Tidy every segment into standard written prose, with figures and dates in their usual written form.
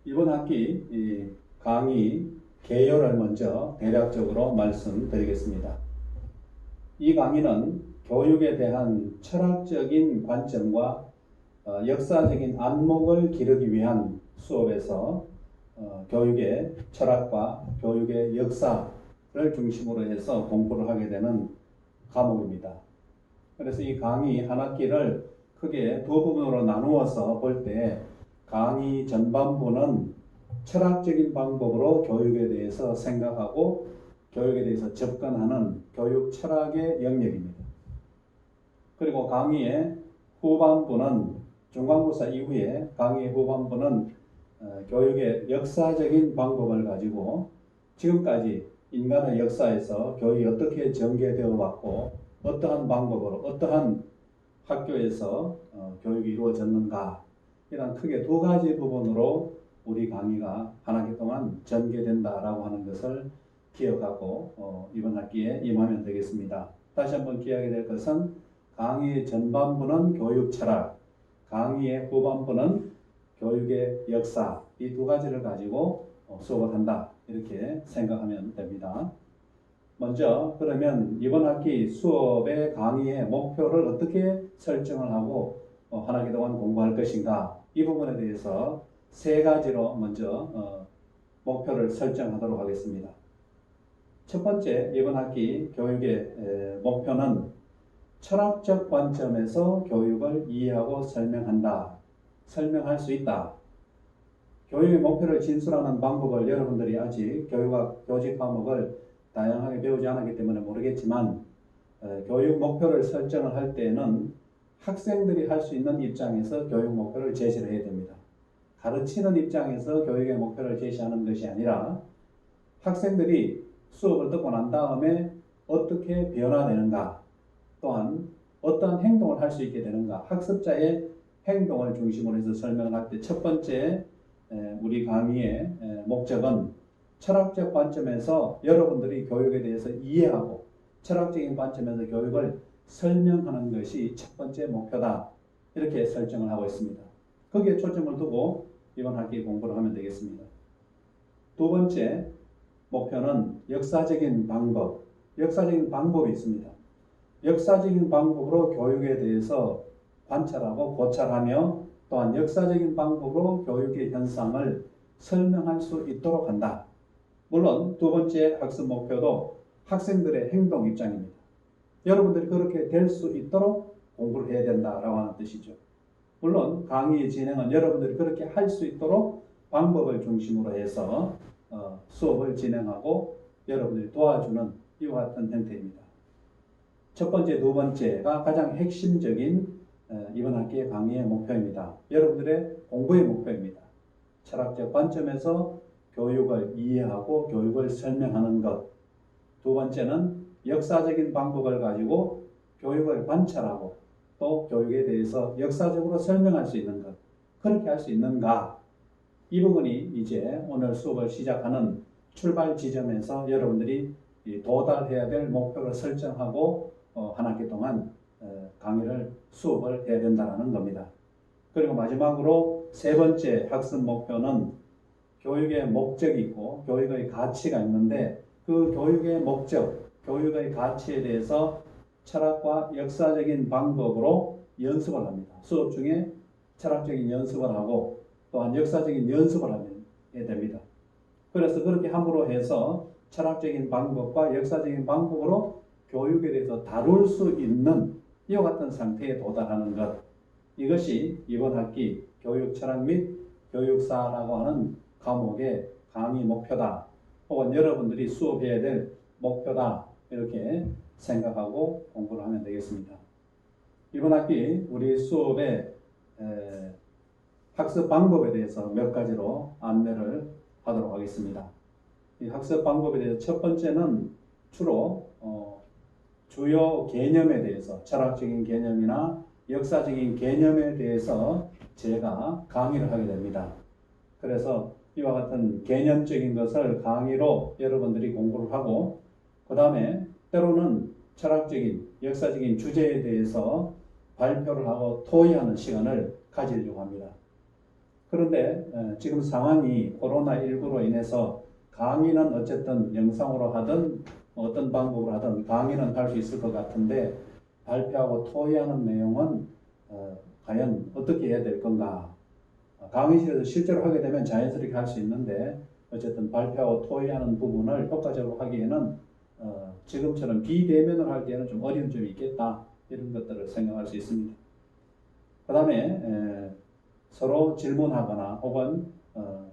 이번 학기 이 강의 개요를 먼저 대략적으로 말씀드리겠습니다. 이 강의는 교육에 대한 철학적인 관점과 역사적인 안목을 기르기 위한 수업에서 교육의 철학과 교육의 역사를 중심으로 해서 공부를 하게 되는 과목입니다. 그래서 이 강의 한 학기를 크게 두 부분으로 나누어서 볼 때 강의 전반부는 철학적인 방법으로 교육에 대해서 생각하고 교육에 대해서 접근하는 교육 철학의 영역입니다. 그리고 강의의 후반부는 중간고사 이후에 강의의 후반부는 교육의 역사적인 방법을 가지고 지금까지 인간의 역사에서 교육이 어떻게 전개되어 왔고 어떠한 방법으로 어떠한 학교에서 교육이 이루어졌는가, 이런 크게 두 가지 부분으로 우리 강의가 한 학기 동안 전개된다라고 하는 것을 기억하고 이번 학기에 임하면 되겠습니다. 다시 한번 기억해야 될 것은 강의의 전반부는 교육 철학, 강의의 후반부는 교육의 역사, 이 두 가지를 가지고 수업을 한다, 이렇게 생각하면 됩니다. 먼저 그러면 이번 학기 수업의 강의의 목표를 어떻게 설정을 하고 한 학기 동안 공부할 것인가, 이 부분에 대해서 세 가지로 먼저 목표를 설정하도록 하겠습니다. 첫 번째, 이번 학기 교육의 목표는 철학적 관점에서 교육을 이해하고 설명할 수 있다. 교육의 목표를 진술하는 방법을 여러분들이 아직 교육학 교직 과목을 다양하게 배우지 않았기 때문에 모르겠지만 교육 목표를 설정을 할 때에는 학생들이 할 수 있는 입장에서 교육 목표를 제시를 해야 됩니다. 가르치는 입장에서 교육의 목표를 제시하는 것이 아니라 학생들이 수업을 듣고 난 다음에 어떻게 변화되는가, 또한 어떠한 행동을 할 수 있게 되는가, 학습자의 행동을 중심으로 해서 설명을 할 때 첫 번째 우리 강의의 목적은 철학적 관점에서 여러분들이 교육에 대해서 이해하고 철학적인 관점에서 교육을 설명하는 것이 첫 번째 목표다, 이렇게 설정을 하고 있습니다. 거기에 초점을 두고 이번 학기 공부를 하면 되겠습니다. 두 번째 목표는 역사적인 방법이 있습니다. 역사적인 방법으로 교육에 대해서 관찰하고 고찰하며 또한 역사적인 방법으로 교육의 현상을 설명할 수 있도록 한다. 물론 두 번째 학습 목표도 학생들의 행동 입장입니다. 여러분들이 그렇게 될 수 있도록 공부를 해야 된다라고 하는 뜻이죠. 물론 강의 진행은 여러분들이 그렇게 할 수 있도록 방법을 중심으로 해서 수업을 진행하고 여러분들이 도와주는 이와 같은 형태입니다. 첫 번째, 두 번째가 가장 핵심적인 이번 학기의 강의의 목표입니다. 여러분들의 공부의 목표입니다. 철학적 관점에서 교육을 이해하고 교육을 설명하는 것. 두 번째는 역사적인 방법을 가지고 교육을 관찰하고 또 교육에 대해서 역사적으로 설명할 수 있는 것. 그렇게 할 수 있는가? 이 부분이 이제 오늘 수업을 시작하는 출발 지점에서 여러분들이 도달해야 될 목표를 설정하고 한 학기 동안 수업을 해야 된다는 겁니다. 그리고 마지막으로 세 번째 학습 목표는 교육의 목적이 있고 교육의 가치가 있는데 그 교육의 목적, 교육의 가치에 대해서 철학과 역사적인 방법으로 연습을 합니다. 수업 중에 철학적인 연습을 하고 또한 역사적인 연습을 해야 됩니다. 그래서 그렇게 함으로 해서 철학적인 방법과 역사적인 방법으로 교육에 대해서 다룰 수 있는 이와 같은 상태에 도달하는 것, 이것이 이번 학기 교육 철학 및 교육사라고 하는 과목의 강의 목표다, 혹은 여러분들이 수업해야 될 목표다, 이렇게 생각하고 공부를 하면 되겠습니다. 이번 학기 우리 수업의 학습 방법에 대해서 몇 가지로 안내를 하도록 하겠습니다. 이 학습 방법에 대해서 첫 번째는 주로 주요 개념에 대해서, 철학적인 개념이나 역사적인 개념에 대해서 제가 강의를 하게 됩니다. 그래서 이와 같은 개념적인 것을 강의로 여러분들이 공부를 하고 그 다음에 때로는 철학적인, 역사적인 주제에 대해서 발표를 하고 토의하는 시간을 가지려고 합니다. 그런데 지금 상황이 코로나19로 인해서 강의는 어쨌든 영상으로 하든 어떤 방법으로 하든 강의는 할 수 있을 것 같은데 발표하고 토의하는 내용은 과연 어떻게 해야 될 건가? 강의실에서 실제로 하게 되면 자연스럽게 할 수 있는데 어쨌든 발표하고 토의하는 부분을 효과적으로 하기에는 지금처럼 비대면을 할 때는 좀 어려운 점이 있겠다, 이런 것들을 생각할 수 있습니다. 그 다음에 서로 질문하거나 혹은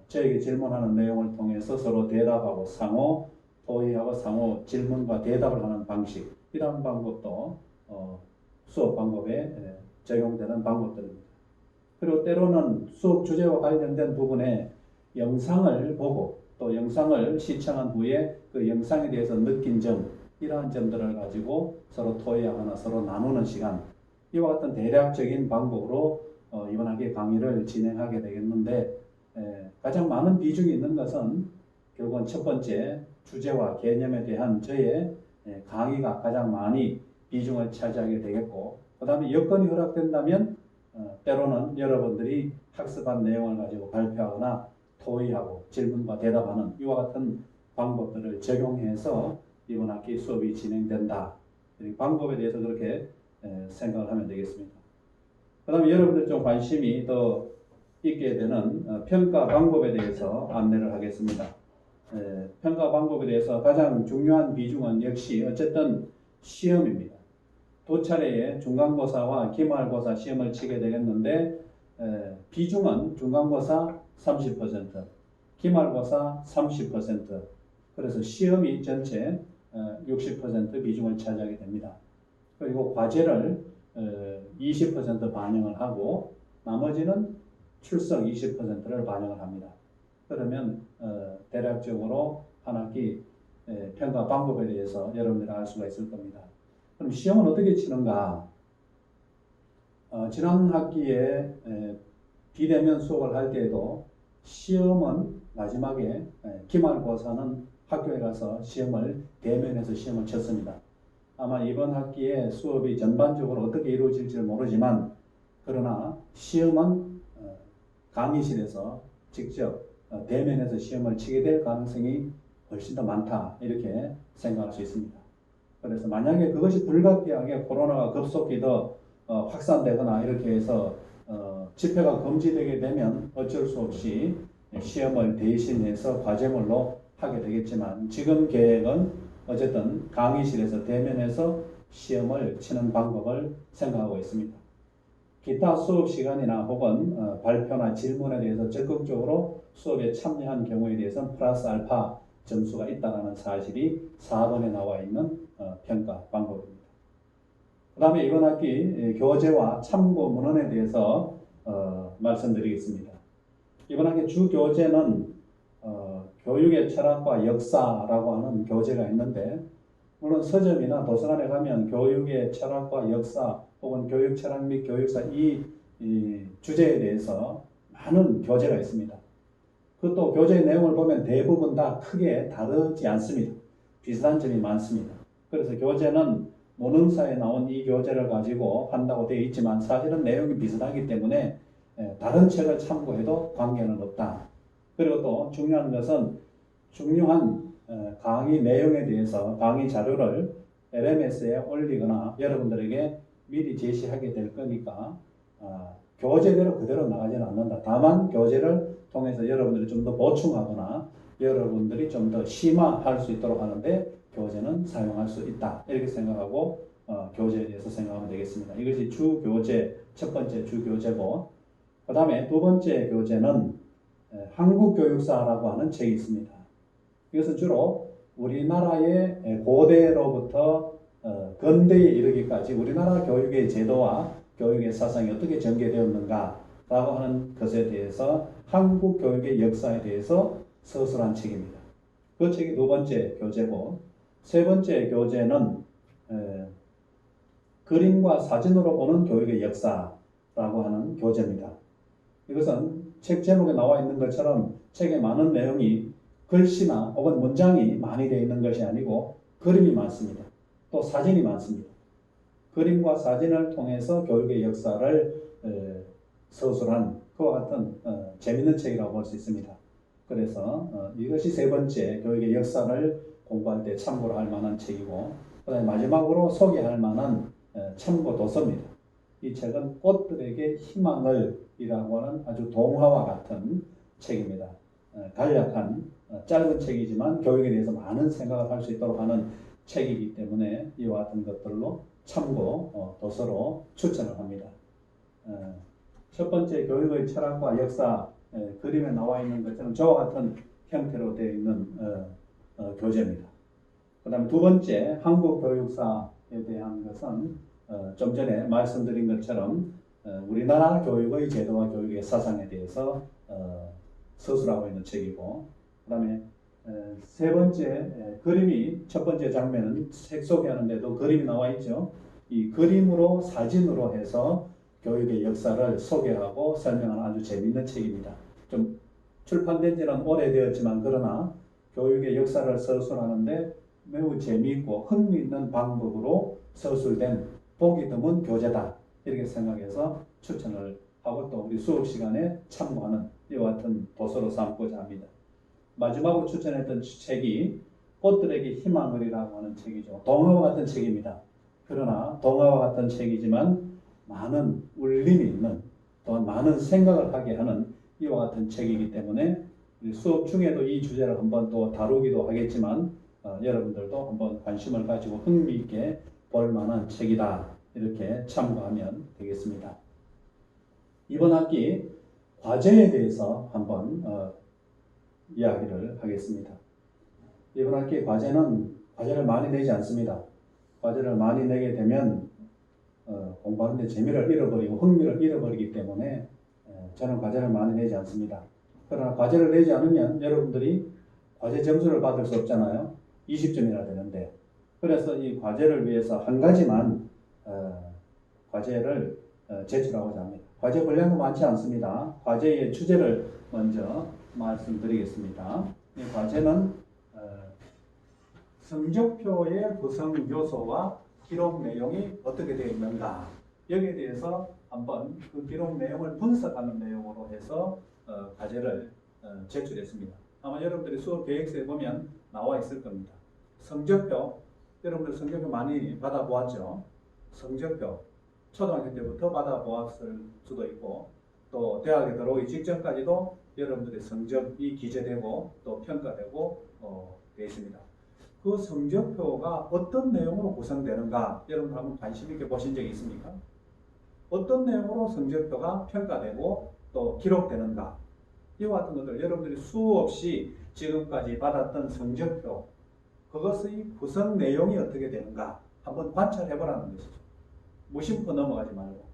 저에게 질문하는 내용을 통해서 서로 대답하고 상호 토의하고 상호 질문과 대답을 하는 방식, 이런 방법도 수업 방법에 적용되는 방법들입니다. 그리고 때로는 수업 주제와 관련된 부분에 영상을 보고 또 영상을 시청한 후에 그 영상에 대해서 느낀 점, 이러한 점들을 가지고 서로 토의하거나 서로 나누는 시간, 이와 같은 대략적인 방법으로 이번 학기 강의를 진행하게 되겠는데, 가장 많은 비중이 있는 것은 결국은 첫 번째 주제와 개념에 대한 저의 강의가 가장 많이 비중을 차지하게 되겠고, 그 다음에 여건이 허락된다면 때로는 여러분들이 학습한 내용을 가지고 발표하거나 토의하고 질문과 대답하는 이와 같은 방법들을 적용해서 이번 학기 수업이 진행된다. 방법에 대해서 그렇게 생각을 하면 되겠습니다. 그 다음에 여러분들 좀 관심이 더 있게 되는 평가 방법에 대해서 안내를 하겠습니다. 평가 방법에 대해서 가장 중요한 비중은 역시 어쨌든 시험입니다. 두 차례의 중간고사와 기말고사 시험을 치게 되겠는데 비중은 중간고사 30%, 기말고사 30%, 그래서 시험이 전체 60% 비중을 차지하게 됩니다. 그리고 과제를 20% 반영을 하고 나머지는 출석 20%를 반영을 합니다. 그러면 대략적으로 한 학기 평가 방법에 대해서 여러분들이 알 수가 있을 겁니다. 그럼 시험은 어떻게 치는가? 지난 학기에 비대면 수업을 할 때에도 시험은 마지막에 기말고사는 학교에 가서 시험을 대면해서 시험을 쳤습니다. 아마 이번 학기에 수업이 전반적으로 어떻게 이루어질지 모르지만 그러나 시험은 강의실에서 직접 대면해서 시험을 치게 될 가능성이 훨씬 더 많다, 이렇게 생각할 수 있습니다. 그래서 만약에 그것이 불가피하게 코로나가 급속히 더 확산되거나 이렇게 해서 집회가 금지되게 되면 어쩔 수 없이 시험을 대신해서 과제물로 하게 되겠지만 지금 계획은 어쨌든 강의실에서 대면해서 시험을 치는 방법을 생각하고 있습니다. 기타 수업 시간이나 혹은 발표나 질문에 대해서 적극적으로 수업에 참여한 경우에 대해서는 플러스 알파 점수가 있다는 사실이 4번에 나와 있는 평가 방법입니다. 그 다음에 이번 학기 교재와 참고 문헌에 대해서 말씀드리겠습니다. 이번 학기 주 교재는 교육의 철학과 역사라고 하는 교재가 있는데, 물론 서점이나 도서관에 가면 교육의 철학과 역사 혹은 교육 철학 및 교육사 이 주제에 대해서 많은 교재가 있습니다. 그것도 교재의 내용을 보면 대부분 다 크게 다르지 않습니다. 비슷한 점이 많습니다. 그래서 교재는 모능사에 나온 이 교재를 가지고 한다고 되어 있지만 사실은 내용이 비슷하기 때문에 다른 책을 참고해도 관계는 없다. 그리고 또 중요한 것은 중요한 강의 내용에 대해서 강의 자료를 LMS에 올리거나 여러분들에게 미리 제시하게 될 거니까 교재대로 그대로 나가지는 않는다. 다만 교재를 통해서 여러분들이 좀 더 보충하거나 여러분들이 좀 더 심화할 수 있도록 하는데 교재는 사용할 수 있다, 이렇게 생각하고 교재에 대해서 생각하면 되겠습니다. 이것이 주 교재, 첫 번째 주 교재고, 그 다음에 두 번째 교재는 한국교육사라고 하는 책이 있습니다. 이것은 주로 우리나라의 고대로부터 근대에 이르기까지 우리나라 교육의 제도와 교육의 사상이 어떻게 전개되었는가라고 하는 것에 대해서 한국 교육의 역사에 대해서 서술한 책입니다. 그 책이 두 번째 교재고, 세 번째 교재는 그림과 사진으로 보는 교육의 역사라고 하는 교재입니다. 이것은 책 제목에 나와 있는 것처럼 책에 많은 내용이 글씨나 혹은 문장이 많이 되어 있는 것이 아니고 그림이 많습니다. 또 사진이 많습니다. 그림과 사진을 통해서 교육의 역사를 서술한 그와 같은 재밌는 책이라고 볼 수 있습니다. 그래서 이것이 세 번째 교육의 역사를 공부할 때 참고로 할 만한 책이고, 그다음에 마지막으로 소개할 만한 참고 도서입니다. 이 책은 꽃들에게 희망을 이라고 하는 아주 동화와 같은 책입니다. 간략한 짧은 책이지만 교육에 대해서 많은 생각을 할 수 있도록 하는 책이기 때문에 이와 같은 것들로 참고 도서로 추천을 합니다. 첫 번째 교육의 철학과 역사, 그림에 나와 있는 것처럼 저와 같은 형태로 되어 있는 교재입니다. 그 다음에 두 번째 한국 교육사에 대한 것은 좀 전에 말씀드린 것처럼 우리나라 교육의 제도와 교육의 사상에 대해서 서술하고 있는 책이고, 그 다음에 세 번째 그림이, 첫 번째 장면은 책 소개하는데도 그림이 나와 있죠. 이 그림으로 사진으로 해서 교육의 역사를 소개하고 설명하는 아주 재미있는 책입니다. 좀 출판된 지는 오래되었지만 그러나 교육의 역사를 서술하는데 매우 재미있고 흥미있는 방법으로 서술된 보기 드문 교재다, 이렇게 생각해서 추천을 하고 또 우리 수업 시간에 참고하는 이와 같은 도서로 삼고자 합니다. 마지막으로 추천했던 책이 꽃들에게 희망을이라고 하는 책이죠. 동화와 같은 책입니다. 그러나 동화와 같은 책이지만 많은 울림이 있는, 또한 많은 생각을 하게 하는 이와 같은 책이기 때문에 우리 수업 중에도 이 주제를 한번 또 다루기도 하겠지만 여러분들도 한번 관심을 가지고 흥미있게 볼 만한 책이다, 이렇게 참고하면 되겠습니다. 이번 학기 과제에 대해서 한번 이야기를 하겠습니다. 이번 학기 과제를 많이 내지 않습니다. 과제를 많이 내게 되면 공부하는데 재미를 잃어버리고 흥미를 잃어버리기 때문에 저는 과제를 많이 내지 않습니다. 그러나 과제를 내지 않으면 여러분들이 과제 점수를 받을 수 없잖아요. 20점이나 되는데. 그래서 이 과제를 위해서 한 가지만 과제를 제출하고자 합니다. 과제 분량도 많지 않습니다. 과제의 주제를 먼저 말씀드리겠습니다. 이 과제는 성적표의 구성 요소와 기록 내용이 어떻게 되어 있는가, 여기에 대해서 한번 그 기록 내용을 분석하는 내용으로 해서 과제를 제출했습니다. 아마 여러분들이 수업 계획서에 보면 나와 있을 겁니다. 성적표, 여러분들 성적표 많이 받아보았죠? 성적표, 초등학교 때부터 받아보았을 수도 있고, 또 대학에 들어오기 직전까지도 여러분들의 성적이 기재되고 또 평가되고 되어 있습니다. 그 성적표가 어떤 내용으로 구성되는가, 여러분 한번 관심 있게 보신 적이 있습니까? 어떤 내용으로 성적표가 평가되고 또 기록되는가, 이와 같은 것들 여러분들이 수없이 지금까지 받았던 성적표, 그것의 구성 내용이 어떻게 되는가 한번 관찰해 보라는 것이죠. 무심코 넘어가지 말고,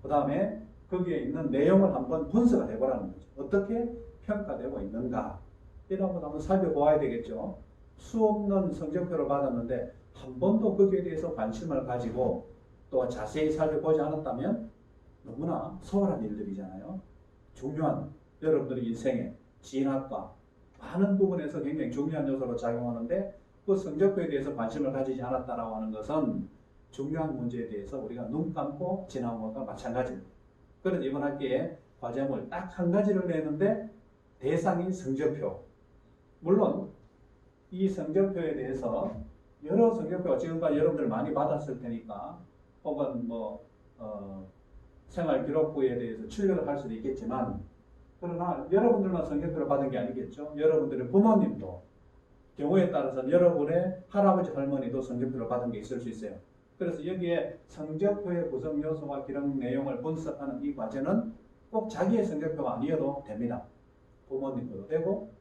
그 다음에 거기에 있는 내용을 한번 분석을 해 보라는 거죠. 어떻게 평가되고 있는가, 이런 것 한번 살펴보아야 되겠죠. 수없는 성적표를 받았는데 한 번도 거기에 대해서 관심을 가지고 또 자세히 살펴보지 않았다면 너무나 소홀한 일들이잖아요. 중요한 여러분들의 인생의 진학과 많은 부분에서 굉장히 중요한 요소로 작용하는데 그 성적표에 대해서 관심을 가지지 않았다라고 하는 것은 중요한 문제에 대해서 우리가 눈 감고 지나온 것과 마찬가지입니다. 그래서 이번 학기에 과제물 딱 한 가지를 내는데 대상이 성적표. 물론 이 성적표에 대해서 여러 성적표가 지금까지 여러분들 많이 받았을 테니까, 혹은 생활기록부에 대해서 출력을 할 수도 있겠지만, 그러나 여러분들만 성적표를 받은 게 아니겠죠. 여러분들의 부모님도, 경우에 따라서는 여러분의 할아버지 할머니도 성적표를 받은 게 있을 수 있어요. 그래서 여기에 성적표의 구성 요소와 기록 내용을 분석하는 이 과제는 꼭 자기의 성적표가 아니어도 됩니다. 부모님 것도 되고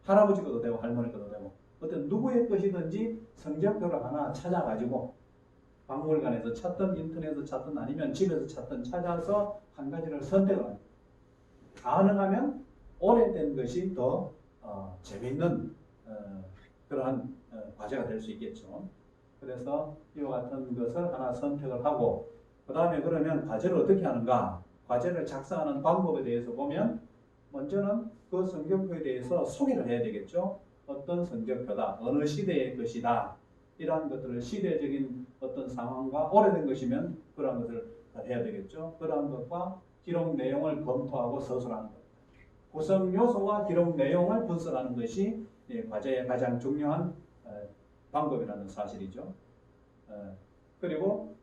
할아버지 것도 되고 할머니 것도 되고 어떤 누구의 것이든지 성적표를 하나 찾아가지고 박물관에서 찾든 인터넷에서 찾든 아니면 집에서 찾든 찾아서 한 가지를 선택을 합니다. 가능하면 오래된 것이 더 재미있는 그러한 과제가 될 수 있겠죠. 그래서 이와 같은 것을 하나 선택을 하고, 그 다음에 그러면 과제를 어떻게 하는가, 과제를 작성하는 방법에 대해서 보면 먼저는 그 성적표에 대해서 소개를 해야 되겠죠. 어떤 성적표다, 어느 시대의 것이다, 이러한 것들을 시대적인 어떤 상황과 오래된 것이면 그러한 것을 해야 되겠죠. 그러한 것과 기록 내용을 검토하고 서술하는 겁니다. 구성 요소와 기록 내용을 분석하는 것이 과제의 가장 중요한 방법이라는 사실이죠. 그리고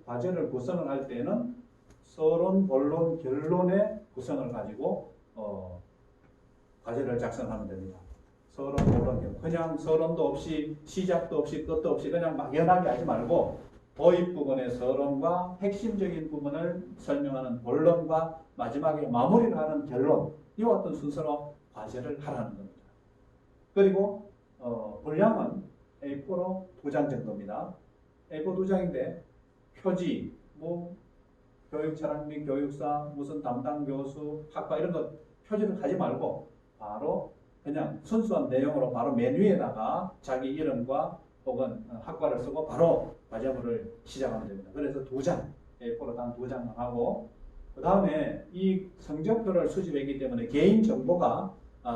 과제를 구성을 할 때는 서론, 본론, 결론의 구성을 가지고 과제를 작성하면 됩니다. 서론, 본론, 결론. 그냥 서론도 없이 시작도 없이 끝도 없이 그냥 막연하게 하지 말고 도입 부분의 서론과 핵심적인 부분을 설명하는 본론과 마지막에 마무리를 하는 결론, 이와 같은 순서로 과제를 하라는 겁니다. 그리고 분량은 A4로 2장 정도입니다. A4 2장인데 표지, 교육철학 및 교육사, 무슨 담당 교수, 학과 이런 것 표지를 하지 말고 바로 그냥 순수한 내용으로 바로 메뉴에다가 자기 이름과 혹은 학과를 쓰고 바로 과제물을 시작하면 됩니다. 그래서 2장, A4로 단 2장만 하고 그 다음에 이 성적표를 수집했기 때문에 개인정보가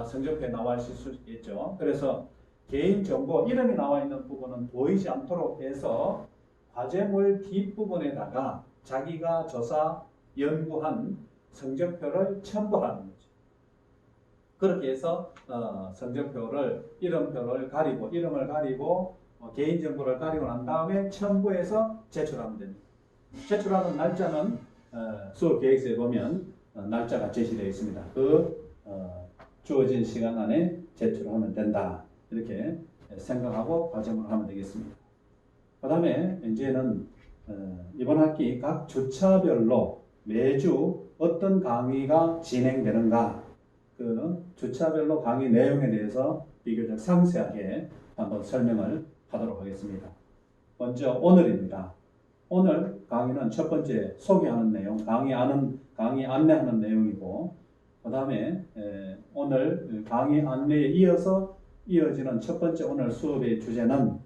성적표에 나와 있을 수 있겠죠. 그래서 개인정보, 이름이 나와 있는 부분은 보이지 않도록 해서 과제물 뒷부분에다가 자기가 조사, 연구한 성적표를 첨부하는 거죠. 그렇게 해서 성적표를, 이름표를 가리고, 이름을 가리고 개인정보를 가리고 난 다음에 첨부해서 제출하면 됩니다. 제출하는 날짜는 수업 계획서에 보면 날짜가 제시되어 있습니다. 주어진 시간 안에 제출하면 된다. 이렇게 생각하고 과제물을 하면 되겠습니다. 그 다음에 이제는 이번 학기 각 주차별로 매주 어떤 강의가 진행되는가, 그 주차별로 강의 내용에 대해서 비교적 상세하게 한번 설명을 하도록 하겠습니다. 먼저 오늘입니다. 오늘 강의는 첫 번째 소개하는 내용, 강의 안내하는 내용이고, 그 다음에 오늘 강의 안내에 이어지는 첫 번째 오늘 수업의 주제는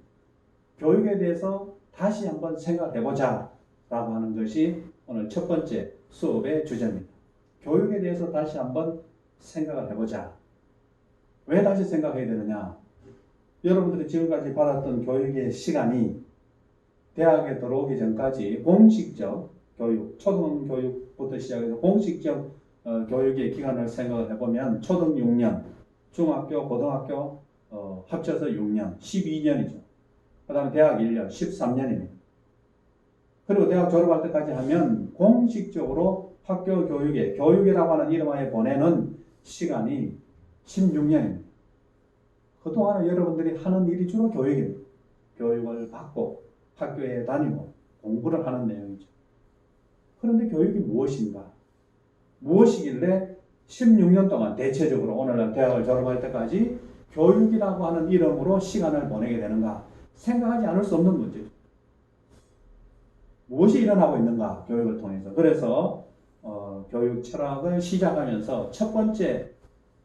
교육에 대해서 다시 한번 생각해보자 라고 하는 것이 오늘 첫 번째 수업의 주제입니다. 교육에 대해서 다시 한번 생각을 해보자. 왜 다시 생각해야 되느냐? 여러분들이 지금까지 받았던 교육의 시간이 대학에 들어오기 전까지 공식적 교육, 초등교육부터 시작해서 공식적 교육의 기간을 생각을 해보면 초등 6년, 중학교, 고등학교 합쳐서 6년, 12년이죠. 그 다음에 대학 1년, 13년입니다. 그리고 대학 졸업할 때까지 하면 공식적으로 학교 교육이라고 하는 이름하에 보내는 시간이 16년입니다. 그동안은 여러분들이 하는 일이 주로 교육입니다. 교육을 받고 학교에 다니고 공부를 하는 내용이죠. 그런데 교육이 무엇인가? 무엇이길래 16년 동안 대체적으로 오늘날 대학을 졸업할 때까지 교육이라고 하는 이름으로 시간을 보내게 되는가? 생각하지 않을 수 없는 문제죠. 무엇이 일어나고 있는가? 교육을 통해서. 그래서 교육 철학을 시작하면서 첫 번째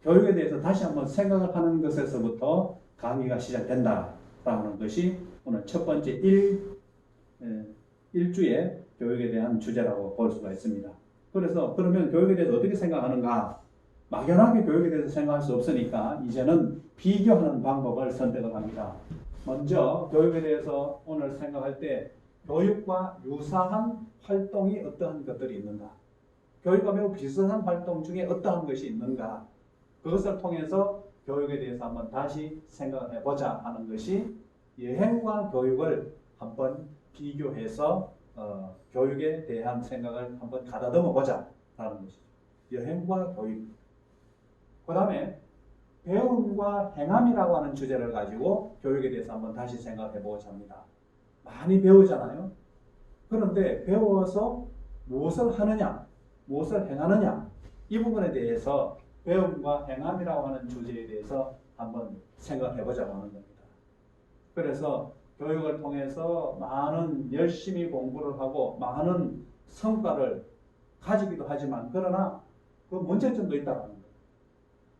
교육에 대해서 다시 한번 생각을 하는 것에서부터 강의가 시작된다라는 것이 오늘 첫 번째 일주의 교육에 대한 주제라고 볼 수가 있습니다. 그래서 그러면 교육에 대해서 어떻게 생각하는가? 막연하게 교육에 대해서 생각할 수 없으니까 이제는 비교하는 방법을 선택을 합니다. 먼저 교육에 대해서 오늘 생각할 때 교육과 유사한 활동이 어떠한 것들이 있는가? 교육과 매우 비슷한 활동 중에 어떠한 것이 있는가? 그것을 통해서 교육에 대해서 한번 다시 생각을 해보자 하는 것이 여행과 교육을 한번 비교해서 교육에 대한 생각을 한번 가다듬어 보자 라는 것이죠. 여행과 교육. 그 다음에 배움과 행함이라고 하는 주제를 가지고 교육에 대해서 한번 다시 생각해 보고자 합니다. 많이 배우잖아요. 그런데 배워서 무엇을 하느냐, 무엇을 행하느냐, 이 부분에 대해서 배움과 행함이라고 하는 주제에 대해서 한번 생각해 보자고 하는 겁니다. 그래서 교육을 통해서 많은 열심히 공부를 하고 많은 성과를 가지기도 하지만 그러나 그 문제점도 있다고 하는 거예요.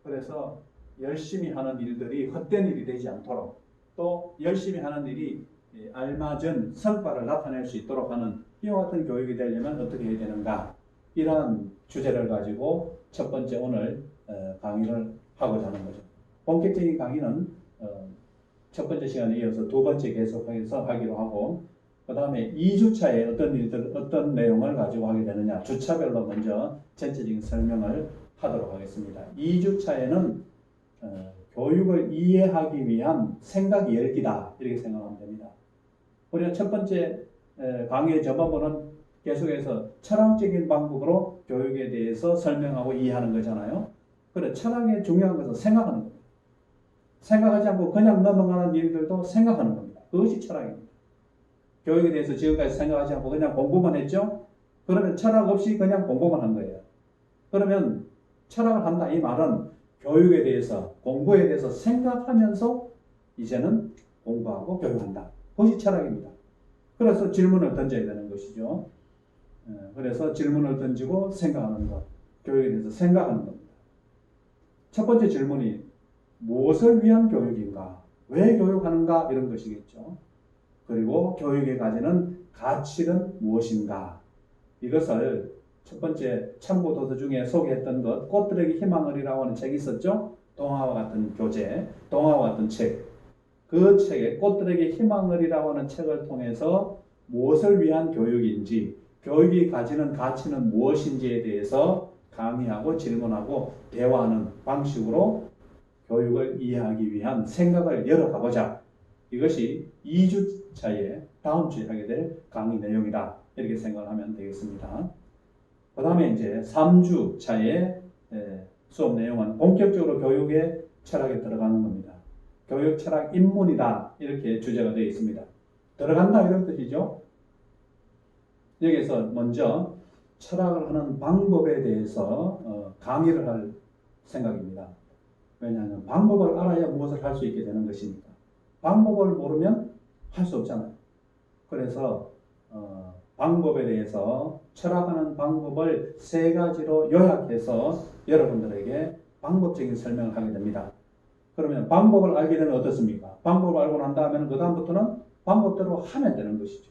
그래서 열심히 하는 일들이 헛된 일이 되지 않도록 또 열심히 하는 일이 알맞은 성과를 나타낼 수 있도록 하는 이와 같은 교육이 되려면 어떻게 해야 되는가, 이러한 주제를 가지고 첫 번째 오늘 강의를 하고자 하는 거죠. 본격적인 강의는 첫 번째 시간에 이어서 두 번째 계속해서 하기로 하고, 그 다음에 2주차에 어떤 내용을 가지고 하게 되느냐. 주차별로 먼저 전체적인 설명을 하도록 하겠습니다. 2주차에는 교육을 이해하기 위한 생각 열기다. 이렇게 생각하면 됩니다. 우리가 첫 번째 강의의 저번부는 계속해서 철학적인 방법으로 교육에 대해서 설명하고 이해하는 거잖아요. 그래, 철학의 중요한 것은 생각하는 겁니다. 생각하지 않고 그냥 넘어가는 일들도 생각하는 겁니다. 그것이 철학입니다. 교육에 대해서 지금까지 생각하지 않고 그냥 공부만 했죠? 그러면 철학 없이 그냥 공부만 한 거예요. 그러면 철학을 한다 이 말은 교육에 대해서 공부에 대해서 생각하면서 이제는 공부하고 교육한다. 그것이 철학입니다. 그래서 질문을 던져야 되는 것이죠. 그래서 질문을 던지고 생각하는 것. 교육에 대해서 생각하는 겁니다. 첫 번째 질문이 무엇을 위한 교육인가? 왜 교육하는가? 이런 것이겠죠. 그리고 교육에 가지는 가치는 무엇인가? 이것을 첫 번째 참고 도서 중에 소개했던 것, 꽃들에게 희망을이라고 하는 책이 있었죠. 동화와 같은 교재, 동화와 같은 책. 그 책에 꽃들에게 희망을이라고 하는 책을 통해서 무엇을 위한 교육인지, 교육이 가지는 가치는 무엇인지에 대해서 강의하고 질문하고 대화하는 방식으로 교육을 이해하기 위한 생각을 열어가보자. 이것이 2주차에 다음 주에 하게 될 강의 내용이다. 이렇게 생각하면 되겠습니다. 그 다음에 이제 3주차의 수업 내용은 본격적으로 교육의 철학에 들어가는 겁니다. 교육 철학 입문이다. 이렇게 주제가 되어 있습니다. 들어간다 이런 뜻이죠. 여기서 먼저 철학을 하는 방법에 대해서 강의를 할 생각입니다. 왜냐하면 방법을 알아야 무엇을 할 수 있게 되는 것이니까. 방법을 모르면 할 수 없잖아요. 그래서 방법에 대해서 철학하는 방법을 3가지로 요약해서 여러분들에게 방법적인 설명을 하게 됩니다. 그러면 방법을 알게 되면 어떻습니까? 방법을 알고 난 다음에는 그 다음부터는 방법대로 하면 되는 것이죠.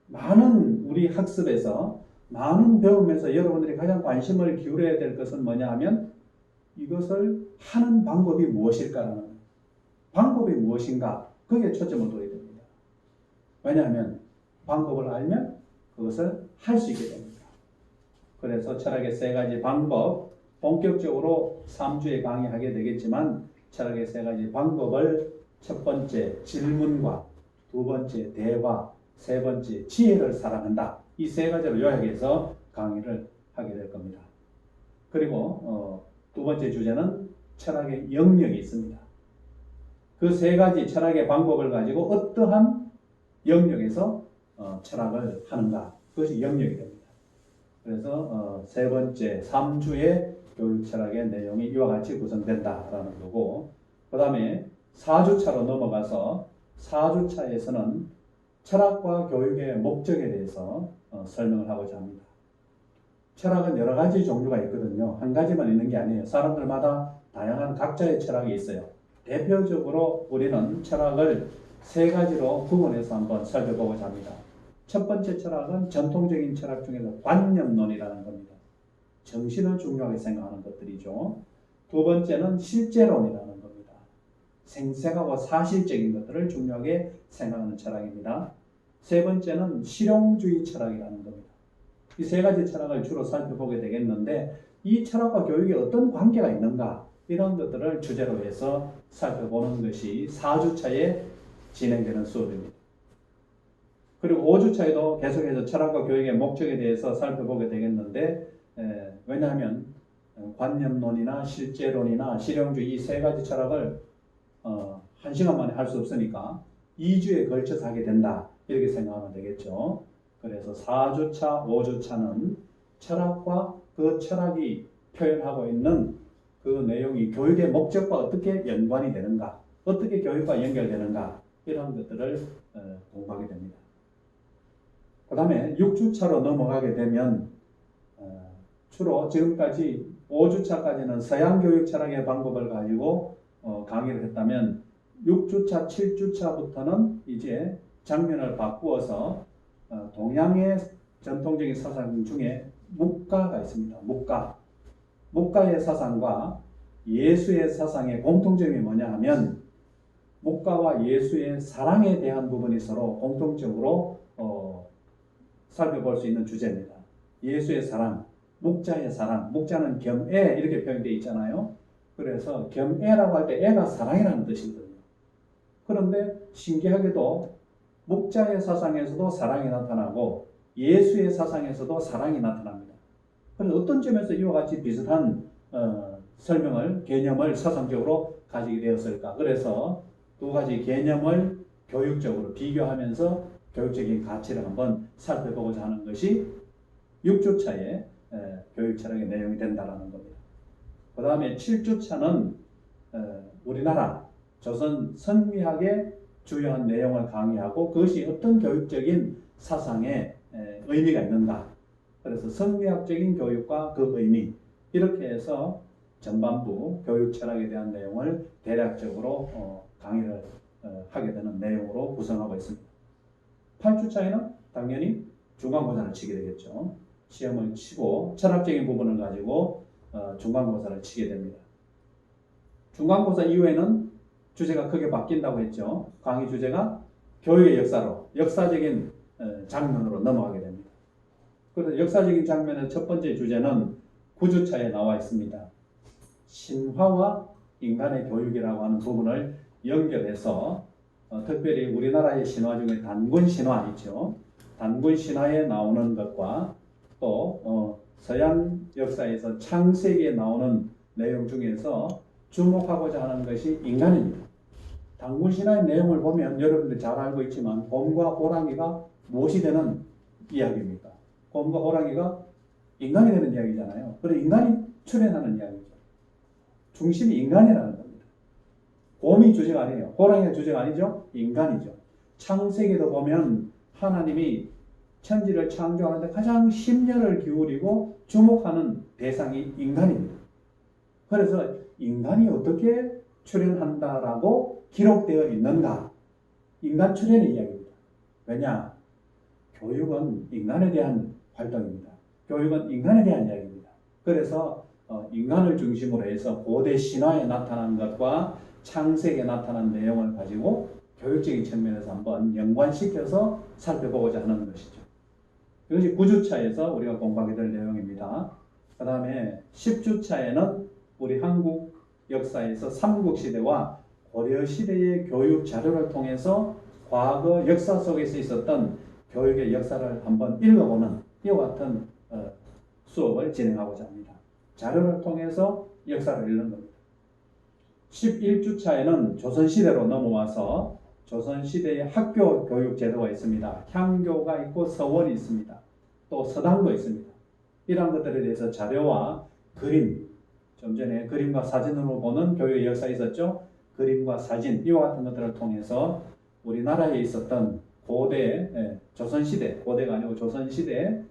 많은 우리 학습에서 많은 배움에서 여러분들이 가장 관심을 기울여야 될 것은 뭐냐 하면 이것을 하는 방법이 무엇일까라는 방법이 무엇인가 거기에 초점을 둬야 됩니다. 왜냐하면 방법을 알면 그것을 할 수 있게 됩니다. 그래서 철학의 3가지 방법 본격적으로 3주에 강의하게 되겠지만 철학의 3가지 방법을 첫 번째 질문과 두 번째 대화, 세 번째 지혜를 사랑한다. 이 3가지로 요약해서 강의를 하게 될 겁니다. 그리고 두 번째 주제는 철학의 영역이 있습니다. 그 3가지 철학의 방법을 가지고 어떠한 영역에서 철학을 하는가. 그것이 영역이 됩니다. 그래서 세 번째 3주의 교육 철학의 내용이 이와 같이 구성된다라는 거고 그 다음에 4주차로 넘어가서 4주차에서는 철학과 교육의 목적에 대해서 설명을 하고자 합니다. 철학은 여러 가지 종류가 있거든요. 한 가지만 있는 게 아니에요. 사람들마다 다양한 각자의 철학이 있어요. 대표적으로 우리는 철학을 3가지로 구분해서 한번 살펴보고자 합니다. 첫 번째 철학은 전통적인 철학 중에서 관념론이라는 겁니다. 정신을 중요하게 생각하는 것들이죠. 두 번째는 실제론이라는 겁니다. 생생하고 사실적인 것들을 중요하게 생각하는 철학입니다. 세 번째는 실용주의 철학이라는 겁니다. 이 3가지 철학을 주로 살펴보게 되겠는데 이 철학과 교육에 어떤 관계가 있는가 이런 것들을 주제로 해서 살펴보는 것이 4주차에 진행되는 수업입니다. 그리고 5주차에도 계속해서 철학과 교육의 목적에 대해서 살펴보게 되겠는데 왜냐하면 관념론이나 실제론이나 실용주의 이 3가지 철학을 1시간 만에 할 수 없으니까 2주에 걸쳐서 하게 된다 이렇게 생각하면 되겠죠. 그래서 4주차, 5주차는 철학과 그 철학이 표현하고 있는 그 내용이 교육의 목적과 어떻게 연관이 되는가, 어떻게 교육과 연결되는가 이런 것들을 공부하게 됩니다. 그 다음에 6주차로 넘어가게 되면 주로 지금까지 5주차까지는 서양 교육 철학의 방법을 가지고 강의를 했다면 6주차, 7주차부터는 이제 장면을 바꾸어서 동양의 전통적인 사상 중에 묵가가 있습니다. 묵가의 사상과 예수의 사상의 공통점이 뭐냐 하면 목가와 예수의 사랑에 대한 부분이 서로 공통적으로 살펴볼 수 있는 주제입니다. 예수의 사랑, 목자의 사랑, 목자는 겸애 이렇게 표현되어 있잖아요. 그래서 겸애라고 할 때 애가 사랑이라는 뜻이거든요. 그런데 신기하게도 목자의 사상에서도 사랑이 나타나고 예수의 사상에서도 사랑이 나타납니다. 그래서 어떤 점에서 이와 같이 비슷한 설명을, 개념을 사상적으로 가지게 되었을까? 그래서 두 가지 개념을 교육적으로 비교하면서 교육적인 가치를 한번 살펴보고자 하는 것이 6주차의 교육 철학의 내용이 된다는 겁니다. 그 다음에 7주차는 우리나라 조선 성리학의 주요한 내용을 강의하고 그것이 어떤 교육적인 사상에 의미가 있는가. 그래서 성리학적인 교육과 그 의미 이렇게 해서 전반부 교육 철학에 대한 내용을 대략적으로 강의를 하게 되는 내용으로 구성하고 있습니다. 8주차에는 당연히 중간고사를 치게 되겠죠. 시험을 치고 철학적인 부분을 가지고 중간고사를 치게 됩니다. 중간고사 이후에는 주제가 크게 바뀐다고 했죠. 강의 주제가 교육의 역사로, 역사적인 장면으로 넘어가게 됩니다. 그래서 역사적인 장면의 첫 번째 주제는 9주차에 나와 있습니다. 신화와 인간의 교육이라고 하는 부분을 연결해서 특별히 우리나라의 신화 중에 단군 신화 있죠. 단군 신화에 나오는 것과 또 서양 역사에서 창세기에 나오는 내용 중에서 주목하고자 하는 것이 인간입니다. 단군 신화의 내용을 보면 여러분들 잘 알고 있지만 곰과 호랑이가 무엇이 되는 이야기입니까? 곰과 호랑이가 인간이 되는 이야기잖아요. 그래서 인간이 출현하는 이야기죠. 중심이 인간이라는 겁니다. 곰이 주제가 아니에요. 호랑이가 주제가 아니죠. 인간이죠. 창세기도 보면 하나님이 천지를 창조하는데 가장 심려를 기울이고 주목하는 대상이 인간입니다. 그래서 인간이 어떻게 출현한다라고 기록되어 있는가? 인간 출현의 이야기입니다. 왜냐? 교육은 인간에 대한 활동입니다. 교육은 인간에 대한 이야기입니다. 그래서 인간을 중심으로 해서 고대 신화에 나타난 것과 창세기에 나타난 내용을 가지고 교육적인 측면에서 한번 연관시켜서 살펴보고자 하는 것이죠. 이것이 9주차에서 우리가 공부하게 될 내용입니다. 그 다음에 10주차에는 우리 한국 역사에서 삼국시대와 고려시대의 교육 자료를 통해서 과거 역사 속에서 있었던 교육의 역사를 한번 읽어보는 이와 같은 수업을 진행하고자 합니다. 자료를 통해서 역사를 읽는 겁니다. 11주차에는 조선시대로 넘어와서 조선시대의 학교 교육 제도가 있습니다. 향교가 있고 서원이 있습니다. 또 서당도 있습니다. 이러한 것들에 대해서 자료와 그림, 좀 전에 그림과 사진으로 보는 교육의 역사가 있었죠. 그림과 사진, 이와 같은 것들을 통해서 우리나라에 있었던 고대, 조선시대, 고대가 아니고 조선시대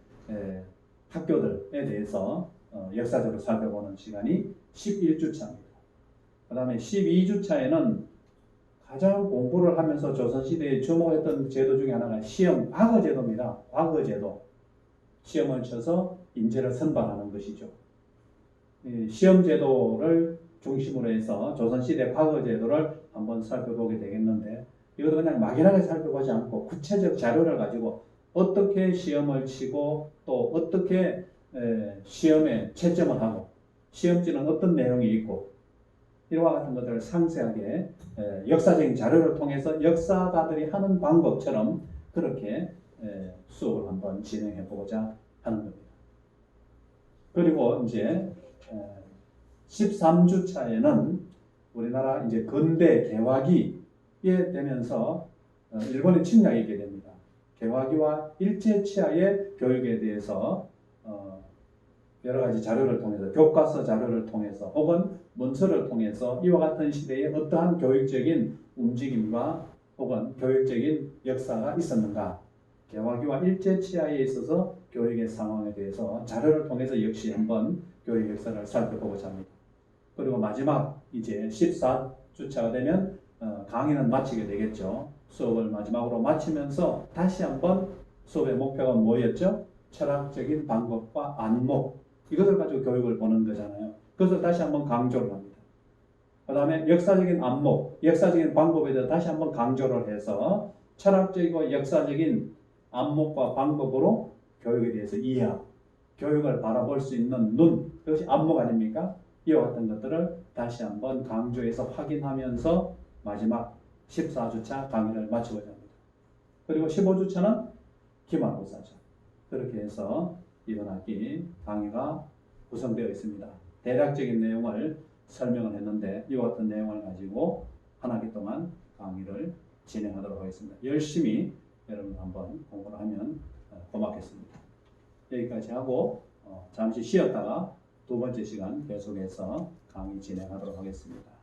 학교들에 대해서 역사적으로 살펴보는 시간이 11주차입니다. 그 다음에 12주차에는 가장 공부를 하면서 조선시대에 주목했던 제도 중에 하나가 시험 과거제도입니다. 과거제도. 시험을 쳐서 인재를 선발하는 것이죠. 시험제도를 중심으로 해서 조선시대 과거제도를 한번 살펴보게 되겠는데 이것도 그냥 막연하게 살펴보지 않고 구체적 자료를 가지고 어떻게 시험을 치고 또 어떻게 시험에 채점을 하고 시험지는 어떤 내용이 있고 이와 같은 것들을 상세하게 역사적인 자료를 통해서 역사가들이 하는 방법처럼 그렇게 수업을 한번 진행해 보고자 하는 겁니다. 그리고 이제 13주차에는 우리나라 이제 근대 개화기에 되면서 일본의 침략이 있게 됩니다. 개화기와 일제치하의 교육에 대해서 여러 가지 자료를 통해서 교과서 자료를 통해서 혹은 문서를 통해서 이와 같은 시대에 어떠한 교육적인 움직임과 혹은 교육적인 역사가 있었는가 개화기와 일제치하에 있어서 교육의 상황에 대해서 자료를 통해서 역시 한번 교육 역사를 살펴보고자 합니다. 그리고 마지막 이제 14주차가 되면 강의는 마치게 되겠죠. 수업을 마지막으로 마치면서 다시 한번 수업의 목표가 뭐였죠? 철학적인 방법과 안목 이것을 가지고 교육을 보는 거잖아요. 그래서 다시 한번 강조를 합니다. 그 다음에 역사적인 안목, 역사적인 방법에 대해서 다시 한번 강조를 해서 철학적이고 역사적인 안목과 방법으로 교육에 대해서 이해하고 교육을 바라볼 수 있는 눈, 그것이 안목 아닙니까? 이와 같은 것들을 다시 한번 강조해서 확인하면서 마지막 14주차 강의를 마치고자 합니다. 그리고 15주차는 기말고사죠. 그렇게 해서 이번 학기 강의가 구성되어 있습니다. 대략적인 내용을 설명을 했는데 이와 같은 내용을 가지고 한 학기 동안 강의를 진행하도록 하겠습니다. 열심히 여러분 한번 공부를 하면 고맙겠습니다. 여기까지 하고 잠시 쉬었다가 두 번째 시간 계속해서 강의 진행하도록 하겠습니다.